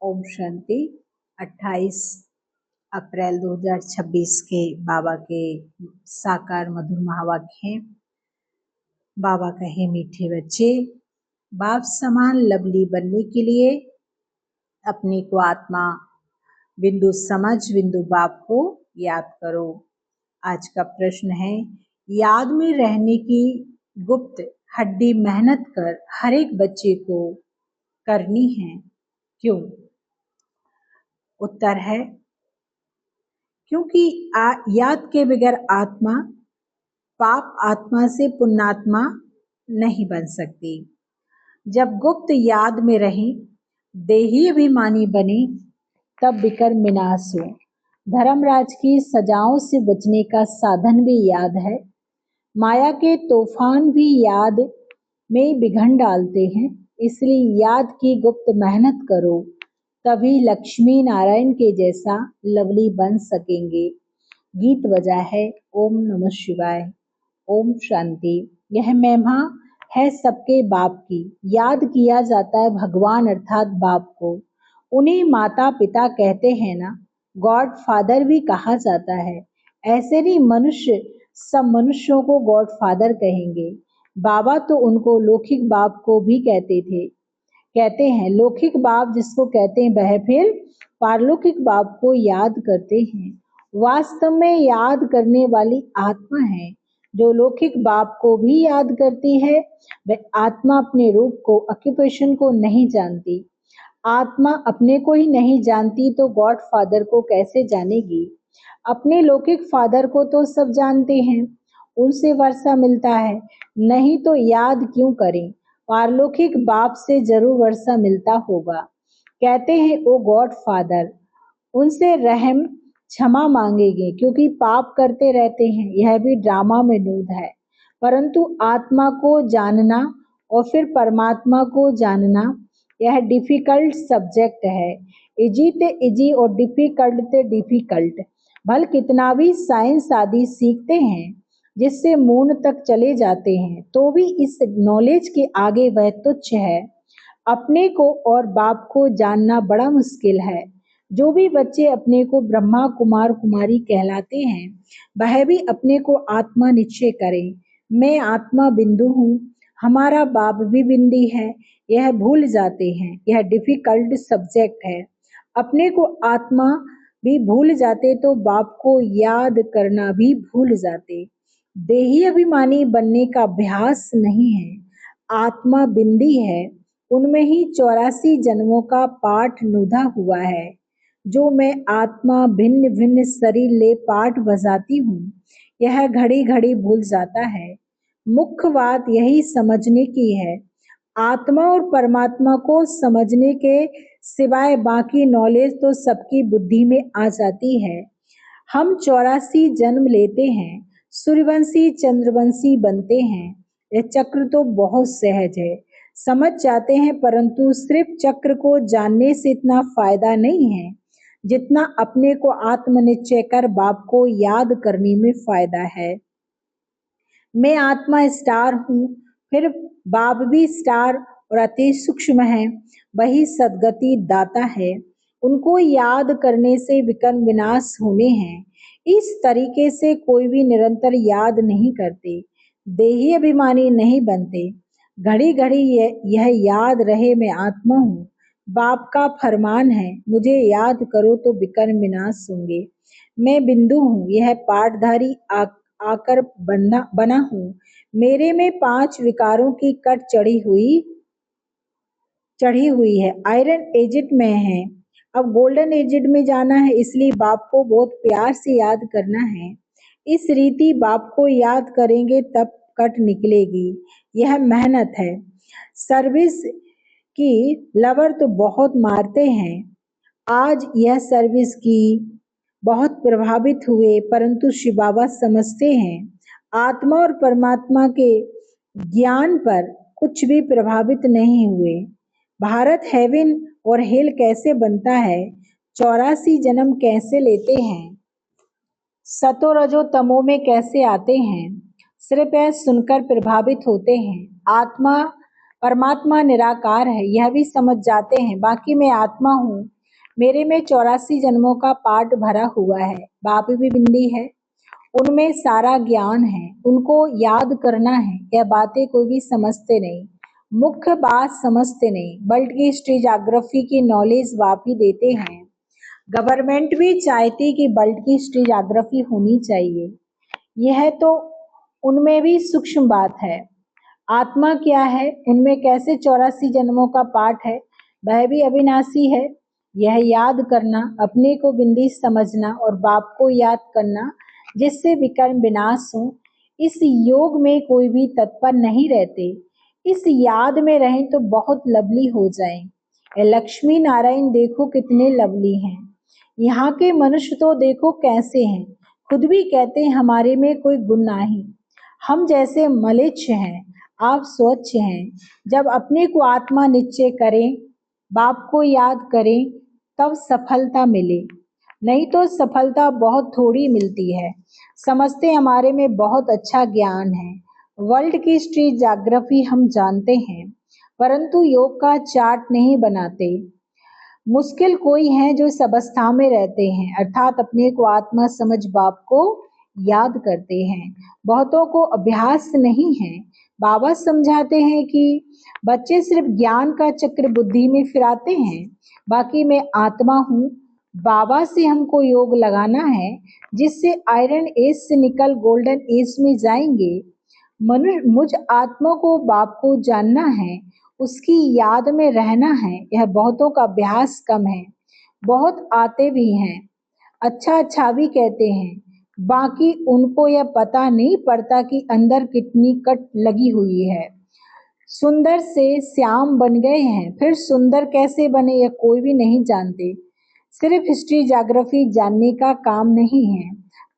ओम शांति। 28 अप्रैल 2026 के बाबा के साकार मधुर महावाक्य हैं। बाबा कहे, मीठे बच्चे, बाप समान लवली बनने के लिए अपने को आत्मा बिंदु समझ बिंदु बाप को याद करो। आज का प्रश्न है, याद में रहने की गुप्त हड्डी मेहनत कर हर एक बच्चे को करनी है, क्यों? उत्तर है, क्योंकि याद के बगैर आत्मा पाप आत्मा से पुण्यात्मा नहीं बन सकती। जब गुप्त याद में रहे, देही अभिमानी बने, तब विकर्म विनाश हो। धर्मराज की सजाओं से बचने का साधन भी याद है। माया के तूफान भी याद में बिघन डालते हैं, इसलिए याद की गुप्त मेहनत करो, तभी लक्ष्मी नारायण के जैसा लवली बन सकेंगे। गीत बजा है ओम नमः शिवाय। ओम शांति। यह महिमा है सबके बाप की। याद किया जाता है भगवान अर्थात बाप को। उन्हें माता पिता कहते हैं ना, गॉड फादर भी कहा जाता है। ऐसे नहीं मनुष्य सब मनुष्यों को गॉड फादर कहेंगे। बाबा तो उनको लौकिक बाप को भी कहते हैं। लौकिक बाप जिसको कहते हैं वह फिर पारलौकिक बाप को याद करते हैं। वास्तव में याद करने वाली आत्मा है जो लौकिक बाप को भी याद करती है। वह आत्मा अपने रूप को, ऑक्यूपेशन को नहीं जानती। आत्मा अपने को ही नहीं जानती तो गॉड फादर को कैसे जानेगी? अपने लौकिक फादर को तो सब जानते हैं, उनसे वर्षा मिलता है, नहीं तो याद क्यों करें? पारलौकिक बाप से जरूर वर्षा मिलता होगा। कहते हैं ओ गॉड फादर, उनसे रहम क्षमा मांगेंगे क्योंकि पाप करते रहते हैं। यह भी ड्रामा में नूद है। परंतु आत्मा को जानना और फिर परमात्मा को जानना, यह डिफिकल्ट सब्जेक्ट है। इजी ते इजी और डिफिकल्ट ते डिफिकल्ट। भल कितना भी साइंस आदि सीखते हैं, जिससे मून तक चले जाते हैं, तो भी इस नॉलेज के आगे वह तुच्छ है। अपने को और बाप को जानना बड़ा मुश्किल है। जो भी बच्चे अपने को ब्रह्मा कुमार कुमारी कहलाते हैं, वह भी अपने को आत्मा निश्चय करें। मैं आत्मा बिंदु हूँ, हमारा बाप भी बिंदी है। यह भूल जाते हैं। यह डिफिकल्ट सब्जेक्ट है। अपने को आत्मा भी भूल जाते तो बाप को याद करना भी भूल जाते। देही अभिमानी बनने का अभ्यास नहीं है। आत्मा बिंदी है, उनमें ही 84 जन्मों का पाठ नुधा हुआ है। जो मैं आत्मा भिन्न भिन्न शरीर ले पाठ बजाती हूँ, यह घड़ी घड़ी भूल जाता है। मुख्य बात यही समझने की है। आत्मा और परमात्मा को समझने के सिवाय बाकी नॉलेज तो सबकी बुद्धि में आ जाती है। हम 84 जन्म लेते हैं, सूर्यवंशी चंद्रवंशी बनते हैं। यह चक्र तो बहुत सहज है, समझ जाते हैं, परंतु सिर्फ चक्र को जानने से इतना फायदा नहीं है जितना अपने को आत्मनिश्चय कर बाप को याद करने में फायदा है। मैं आत्मा स्टार हूँ, फिर बाप भी स्टार और अति सूक्ष्म है। वही सदगति दाता है। उनको याद करने से विकर्म विनाश होने हैं। इस तरीके से कोई भी निरंतर याद नहीं करते, देही अभिमानी नहीं बनते। घड़ी घड़ी यह याद रहे मैं आत्मा हूँ। बाप का फरमान है, मुझे याद करो तो विकर्म विनाश होंगे। मैं बिंदु हूँ, यह पाठधारी आकर बना हूँ। मेरे में 5 विकारों की कट चढ़ी हुई है। आयरन एजिड में है, अब गोल्डन एजिड में जाना है, इसलिए बाप को बहुत प्यार से याद करना है। इस रीति बाप को याद करेंगे तब कट निकलेगी। यह मेहनत है। सर्विस की लवर तो बहुत मारते हैं। आज यह सर्विस की बहुत प्रभावित हुए, परंतु शिव बाबा समझते हैं आत्मा और परमात्मा के ज्ञान पर कुछ भी प्रभावित नहीं हुए। भारत हेवन और हेल कैसे बनता है, 84 जन्म कैसे लेते हैं, सतो रजो तमो में कैसे आते हैं, सिर्फ यह सुनकर प्रभावित होते हैं। आत्मा परमात्मा निराकार है यह भी समझ जाते हैं। बाकी मैं आत्मा हूँ, मेरे में 84 जन्मों का पाठ भरा हुआ है। बाप भी बिंदी है, उनमें सारा ज्ञान है, उनको याद करना है। यह बातें कोई भी समझते नहीं, मुख्य बात समझते नहीं। वर्ल्ड की हिस्ट्री ज्योग्राफी की नॉलेज बाप ही देते हैं। गवर्नमेंट भी चाहती कि वर्ल्ड की हिस्ट्री ज्योग्राफी होनी चाहिए, यह तो उनमें भी सूक्ष्म बात है। आत्मा क्या है, उनमें कैसे 84 जन्मों का पाठ है, वह भी अविनाशी है। यह याद करना, अपने को बिंदी समझना और बाप को याद करना, जिससे विकर्म विनाश हो। इस योग में कोई भी तत्पर नहीं रहते, इस याद में रहें तो बहुत लवली हो जाएं। लक्ष्मी नारायण देखो कितने लवली हैं, यहाँ के मनुष्य तो देखो कैसे हैं। खुद भी कहते हैं हमारे में कोई गुण नहीं, हम जैसे मलिच्छ हैं, आप स्वच्छ हैं। जब अपने को आत्मा निश्चय करें, बाप को याद करें, तब सफलता मिले, नहीं तो सफलता बहुत थोड़ी मिलती है। समझते हमारे में बहुत अच्छा ज्ञान है, वर्ल्ड की हिस्ट्री ज्योग्राफी हम जानते हैं, परंतु योग का चार्ट नहीं बनाते। मुश्किल कोई है जो इस अवस्था में रहते हैं, अर्थात अपने को आत्मा समझ बाप को याद करते हैं। बहुतों को अभ्यास नहीं है। बाबा समझाते हैं कि बच्चे सिर्फ ज्ञान का चक्र बुद्धि में फिराते हैं, बाकी मैं आत्मा हूँ। बाबा से हमको योग लगाना है, जिससे आयरन एज से निकल गोल्डन एज में जाएंगे। मुझ आत्मा को बाप को जानना है, उसकी याद में रहना है। यह बहुतों का अभ्यास कम है, बहुत आते भी हैं, अच्छा अच्छा भी कहते हैं, बाकी उनको यह पता नहीं पड़ता कि अंदर कितनी कट लगी हुई है। सुंदर से श्याम बन गए हैं, फिर सुंदर कैसे बने यह कोई भी नहीं जानते। सिर्फ हिस्ट्री ज्योग्राफी जानने का काम नहीं है।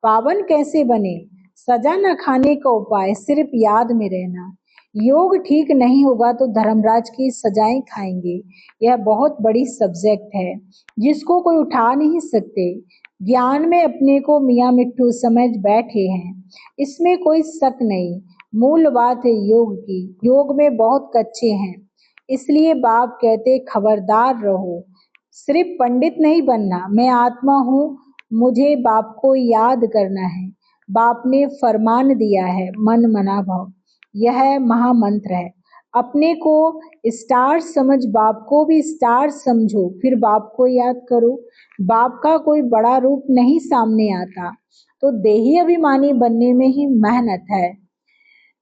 पावन कैसे बने, सजा न खाने का उपाय, सिर्फ याद में रहना। योग ठीक नहीं होगा तो धर्मराज की सजाएं खाएंगे। यह बहुत बड़ी सब्जेक्ट है, जिसको कोई उठा नहीं सकते। ज्ञान में अपने को मियाँ मिट्ठू समझ बैठे हैं, इसमें कोई शक नहीं। मूल बात है योग की, योग में बहुत कच्चे हैं, इसलिए बाप कहते खबरदार रहो। सिर्फ पंडित नहीं बनना, मैं आत्मा हूँ, मुझे बाप को याद करना है। बाप ने फरमान दिया है, मन मना भाव, यह महामंत्र है। अपने को स्टार समझ बाप को भी स्टार समझो, फिर बाप को याद करो। बाप का कोई बड़ा रूप नहीं सामने आता, तो देही अभिमानी बनने में ही मेहनत है।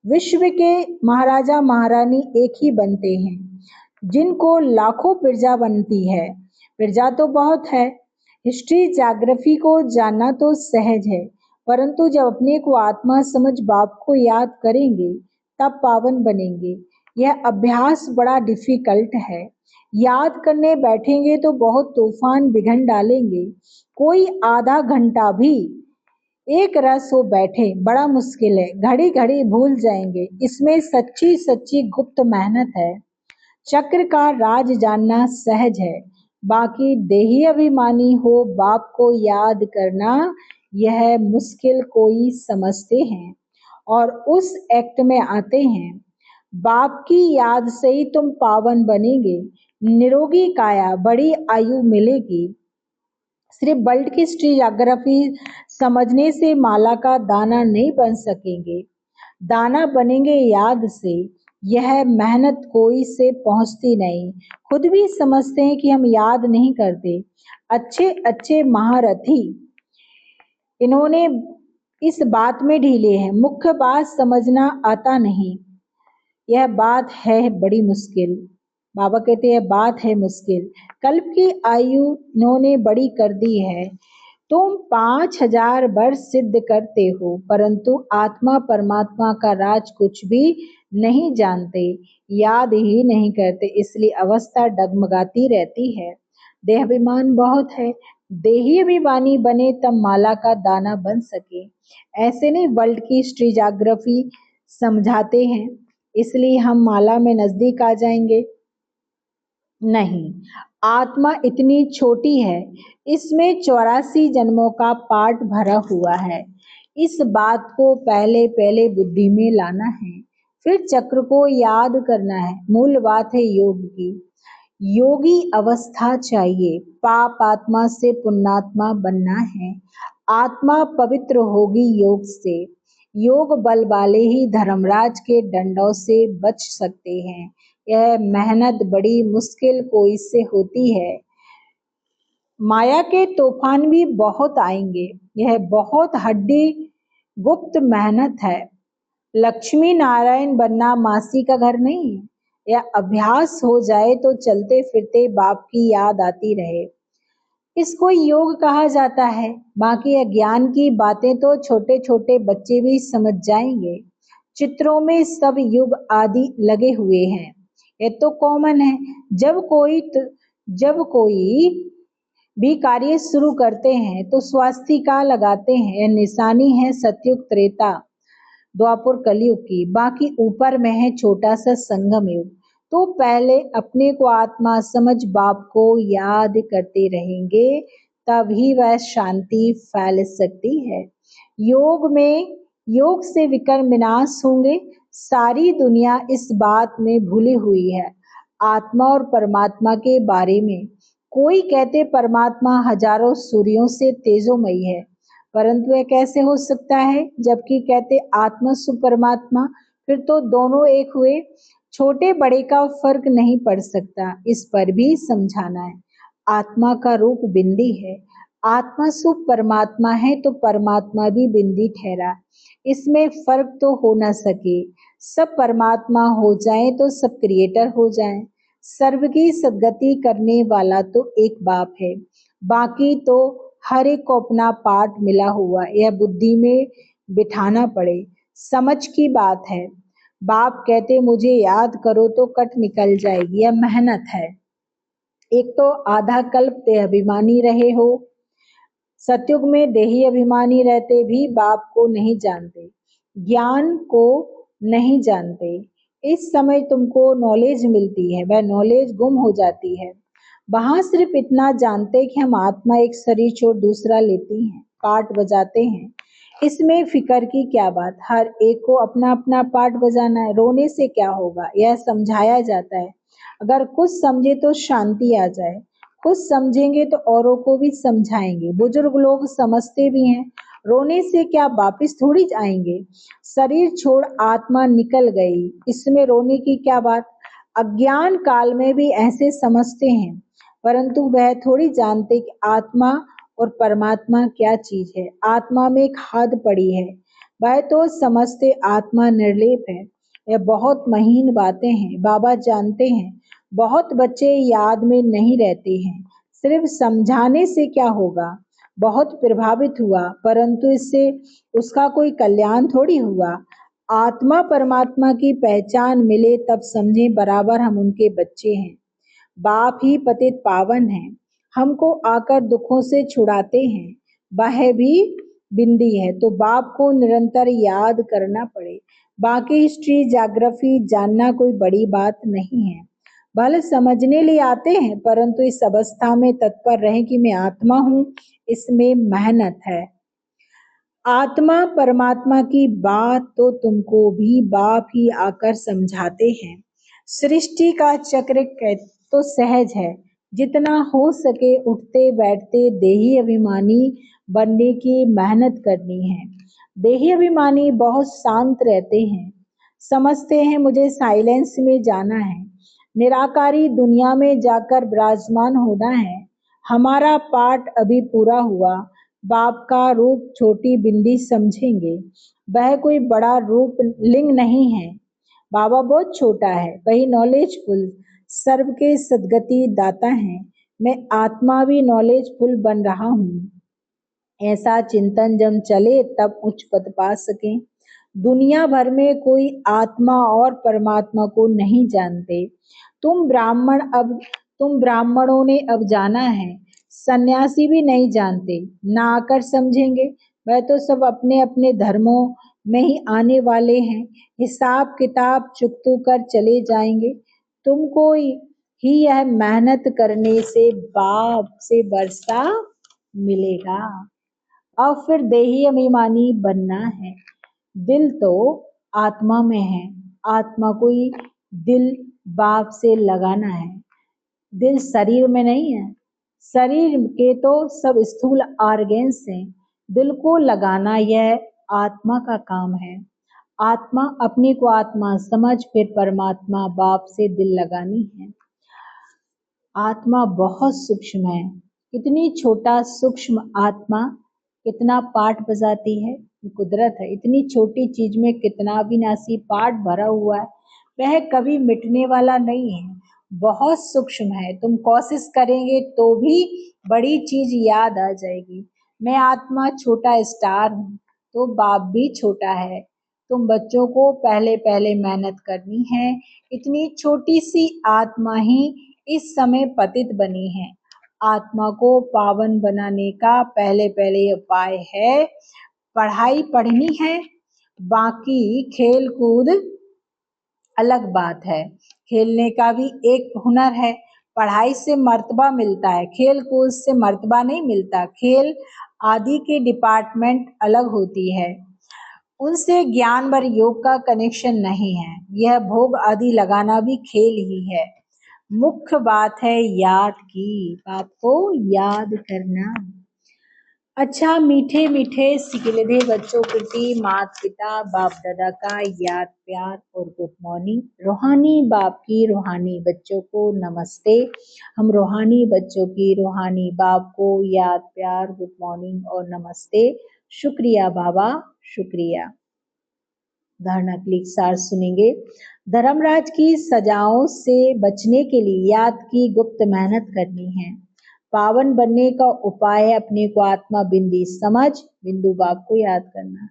विश्व के महाराजा महारानी एक ही बनते हैं, जिनको लाखों प्रजा बनती है। प्रजा तो बहुत है। हिस्ट्री ज्योग्राफी को जानना तो सहज है, परंतु जब अपने को आत्मा समझ बाप को याद करेंगे, तब पावन बनेंगे। यह अभ्यास बड़ा डिफिकल्ट है। याद करने बैठेंगे तो बहुत तूफान बिघन डालेंगे। कोई आधा घंटा भी एक रस हो बैठे बड़ा मुश्किल है, घड़ी घड़ी भूल जाएंगे। इसमें सच्ची सच्ची गुप्त मेहनत है। चक्र का राज जानना सहज है, बाकी देही अभिमानी हो बाप को याद करना यह मुश्किल कोई समझते हैं और उस एक्ट में आते हैं। बाप की याद से ही तुम पावन बनेंगे, निरोगी काया, बड़ी आयु मिलेगी। सिर्फ वर्ल्ड की हिस्ट्री ज्योग्राफी समझने से माला का दाना नहीं बन सकेंगे, दाना बनेंगे याद से। यह मेहनत कोई से पहुंचती नहीं, खुद भी समझते हैं कि हम याद नहीं करते। अच्छे अच्छे महारथी इन्होंने इस बात में ढीले हैं, मुख्य बात समझना आता नहीं। यह बात है बड़ी मुश्किल। बाबा कहते हैं बात है मुश्किल। कल्प की आयु इन्होंने बड़ी कर दी है। तुम 5000 वर्ष सिद्ध करते हो, परंतु आत्मा परमात्मा का राज कुछ भी नहीं जानते, याद ही नहीं करते, इसलिए अवस्था डगमगाती रहती है। देहाभिमान बहुत है। देही अभिमानी बने तब माला का दाना बन सके। ऐसे नहीं वर्ल्ड की हिस्ट्री ज्योग्राफी समझाते हैं इसलिए हम माला में नजदीक आ जाएंगे, नहीं। आत्मा इतनी छोटी है, इसमें 84 जन्मों का पाठ भरा हुआ है। इस बात को पहले पहले बुद्धि में लाना है। फिर चक्र को याद करना है। मूल बात है योग की। योगी अवस्था चाहिए। पाप आत्मा से पुण्यात्मा बनना है। आत्मा पवित्र होगी योग से। योग बल वाले ही धर्मराज के डंडों से बच सकते हैं। यह मेहनत बड़ी मुश्किल कोई से होती है। माया के तूफान भी बहुत आएंगे। यह बहुत हड्डी गुप्त मेहनत है। लक्ष्मी नारायण बनना मासी का घर नहीं है। यह अभ्यास हो जाए तो चलते फिरते बाप की याद आती रहे। इसको योग कहा जाता है। बाकी अज्ञान की बातें तो छोटे छोटे बच्चे भी समझ जाएंगे। चित्रों में सब युग आदि लगे हुए हैं। ये तो कॉमन है। जब कोई भी कार्य शुरू करते हैं तो स्वास्तिका लगाते हैं। यह निशानी है सतयुग त्रेता द्वापर कलयुग की। बाकी ऊपर में है छोटा सा संगम युग। तो पहले अपने को आत्मा समझ बाप को याद करते रहेंगे, तभी वह शांति फैल सकती है। योग से विकर्म विनाश होंगे। सारी दुनिया इस बात में भूली हुई है आत्मा और परमात्मा के बारे में। कोई कहते परमात्मा हजारों सूर्यों से तेजोमयी है, परंतु यह कैसे हो सकता है? जबकि कहते आत्मा सु परमात्मा, फिर तो दोनों एक हुए। छोटे बड़े का फर्क नहीं पड़ सकता, इस पर भी समझाना है। आत्मा का रूप बिंदी है। आत्मा सु परमात्मा है तो परमात्मा भी बिंदी ठहरा। इसमें फर्क तो हो न सके। सब परमात्मा हो जाए तो सब क्रिएटर हो जाए। सर्व की सदगति करने वाला तो एक बाप है। बाकी तो हर एक को अपना पार्ट मिला हुआ। यह बुद्धि में बिठाना पड़े। समझ की बात है। बाप कहते मुझे याद करो तो कट निकल जाएगी। यह मेहनत है। एक तो आधा कल्प देह अभिमानी रहे हो। सतयुग में देही अभिमानी रहते भी बाप को नहीं जानते, ज्ञान को नहीं जानते। इस समय तुमको नॉलेज मिलती है, वह नॉलेज गुम हो जाती है। वहां सिर्फ इतना जानते कि हम आत्मा एक शरीर छोड़ दूसरा लेती हैं, पार्ट बजाते हैं। इसमें फिकर की क्या बात? हर एक को अपना अपना पार्ट बजाना है। रोने से क्या होगा, यह समझाया जाता है। अगर कुछ समझे तो शांति आ जाए। कुछ समझेंगे तो औरों को भी समझाएंगे। बुजुर्ग लोग समझते भी हैं। रोने से क्या वापिस थोड़ी आएंगे? शरीर छोड़ आत्मा निकल गई, इसमें रोने की क्या बात? अज्ञान काल में भी ऐसे समझते हैं, परंतु वह थोड़ी जानते कि आत्मा और परमात्मा क्या चीज है। आत्मा में खाद पड़ी है, वह तो समझते आत्मा निर्लेप है। यह बहुत महीन बातें हैं, बाबा जानते हैं। बहुत बच्चे याद में नहीं रहते हैं। सिर्फ समझाने से क्या होगा? बहुत प्रभावित हुआ, परंतु इससे उसका कोई कल्याण थोड़ी हुआ। आत्मा परमात्मा की पहचान मिले तब समझे बराबर हम उनके बच्चे हैं। बाप ही पतित पावन है, हमको आकर दुखों से छुड़ाते हैं। वह भी बिंदी है तो बाप को निरंतर याद करना पड़े। बाकी हिस्ट्री ज्योग्राफी जानना कोई बड़ी बात नहीं है। भले समझने लिए आते हैं, परंतु इस अवस्था में तत्पर रहे कि मैं आत्मा हूँ, इसमें मेहनत है। आत्मा परमात्मा की बात तो तुमको भी बाप ही आकर समझाते हैं। सृष्टि का चक्र तो सहज है। जितना हो सके उठते बैठते देही अभिमानी बनने की मेहनत करनी है। देही अभिमानी बहुत शांत रहते हैं, समझते हैं मुझे साइलेंस में जाना है, निराकारी दुनिया में जाकर विराजमान होना है। हमारा पाठ अभी पूरा हुआ। बाप का रूप छोटी बिंदी समझेंगे, वह कोई बड़ा रूप लिंग नहीं है। बाबा बहुत छोटा है, वही नॉलेजफुल सर्व के सदगति दाता है। मैं आत्मा भी नॉलेजफुल बन रहा हूँ। ऐसा चिंतन जब चले तब उच्च पद पा सके। दुनिया भर में कोई आत्मा और परमात्मा को नहीं जानते। तुम ब्राह्मणों ने अब जाना है। सन्यासी भी नहीं जानते, ना आकर समझेंगे। वह तो सब अपने अपने धर्मों में ही आने वाले हैं। हिसाब किताब चुकतू कर चले जाएंगे। तुमको ही यह मेहनत करने से बाप से वर्षा मिलेगा। अब फिर देही अभिमानी बनना है। दिल तो आत्मा में है, आत्मा को ही दिल बाप से लगाना है। दिल शरीर में नहीं है, शरीर के तो सब स्थूल ऑर्गेन्स हैं, दिल को लगाना यह आत्मा का काम है। आत्मा अपने को आत्मा समझ फिर परमात्मा बाप से दिल लगानी है। आत्मा बहुत सूक्ष्म है, इतनी छोटा सूक्ष्म आत्मा कितना पाठ बजाती है, कुदरत है। इतनी छोटी चीज में कितना अविनाशी पाठ भरा हुआ है, वह कभी मिटने वाला नहीं है, बहुत सूक्ष्म है। तुम कोशिश करेंगे तो भी बड़ी चीज याद आ जाएगी। मैं आत्मा छोटा स्टार हूँ तो बाप भी छोटा है। तुम बच्चों को पहले पहले मेहनत करनी है। इतनी छोटी सी आत्मा ही इस समय पतित बनी है। आत्मा को पावन बनाने का पहले पहले उपाय है पढ़ाई पढ़नी है, बाकी खेल कूद अलग बात है। खेलने का भी एक हुनर है। पढ़ाई से मर्तबा मिलता है, खेल कूद से मर्तबा नहीं मिलता। खेल आदि के डिपार्टमेंट अलग होती है, उनसे ज्ञान व योग का कनेक्शन नहीं है। यह भोग आदि लगाना भी खेल ही है। मुख्य बात है याद की, आपको याद करना। अच्छा मीठे मीठे सिकिलधे बच्चों प्रति माता पिता बाप दादा का याद प्यार और गुड मॉर्निंग। रूहानी बाप की रूहानी बच्चों को नमस्ते। हम रूहानी बच्चों की रूहानी बाप को याद प्यार गुड मॉर्निंग और नमस्ते। शुक्रिया बाबा, शुक्रिया। धारणा क्लिक सार सुनेंगे। धर्मराज की सजाओं से बचने के लिए याद की गुप्त मेहनत करनी है। पावन बनने का उपाय है अपने को आत्मा बिंदी समझ, बिंदु बाप को याद करना।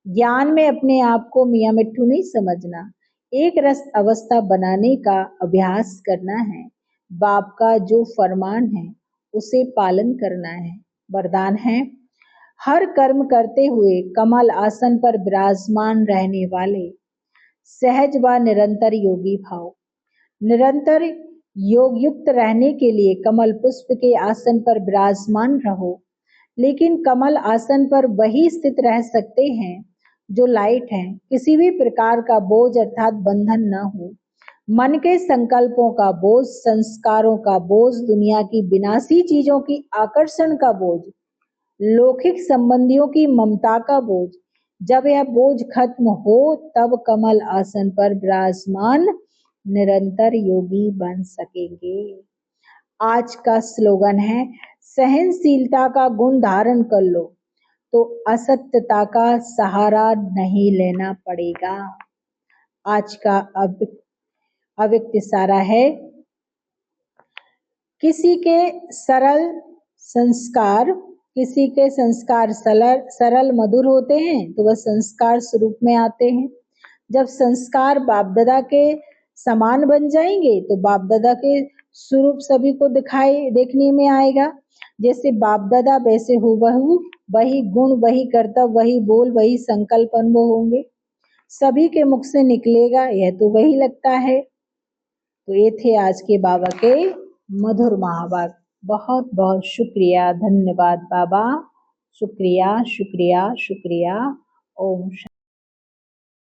ज्ञान में अपने आप को मियाँ मिट्ठू नहीं समझना, एक रस अवस्था बनाने का अभ्यास करना है। बाप का जो फरमान है उसे पालन करना है। वरदान है हर कर्म करते हुए कमल आसन पर विराजमान रहने वाले सहज व निरंतर योगी भाव। निरंतर योग युक्त रहने के लिए कमल पुष्प के आसन पर विराजमान रहो, लेकिन कमल आसन पर वही स्थित रह सकते हैं जो लाइट हैं। किसी भी प्रकार का बोझ अर्थात बंधन न हो। मन के संकल्पों का बोझ, संस्कारों का बोझ, दुनिया की विनाशी चीजों की आकर्षण का बोझ, लौकिक संबंधियों की ममता का बोझ, जब यह बोझ खत्म हो तब कमल आसन पर विराजमान निरंतर योगी बन सकेंगे। आज का स्लोगन है सहनशीलता का गुण धारण कर लो तो असत्यता का सहारा नहीं लेना पड़ेगा। आज का अव्यक्त इशारा है किसी के संस्कार सरल मधुर होते हैं तो वह संस्कार स्वरूप में आते हैं। जब संस्कार बाप दादा के समान बन जाएंगे तो बाप दादा के स्वरूप सभी को देखने में आएगा। जैसे बाप दादा वैसे हूबहू वही गुण, वही कर्तव्य, वही बोल, वही संकल्प अनुभव होंगे, सभी के मुख से निकलेगा, यह तो वही लगता है। तो ये थे आज के बाबा के मधुर महावाक्य। बहुत बहुत शुक्रिया, धन्यवाद बाबा, शुक्रिया शुक्रिया शुक्रिया। ओम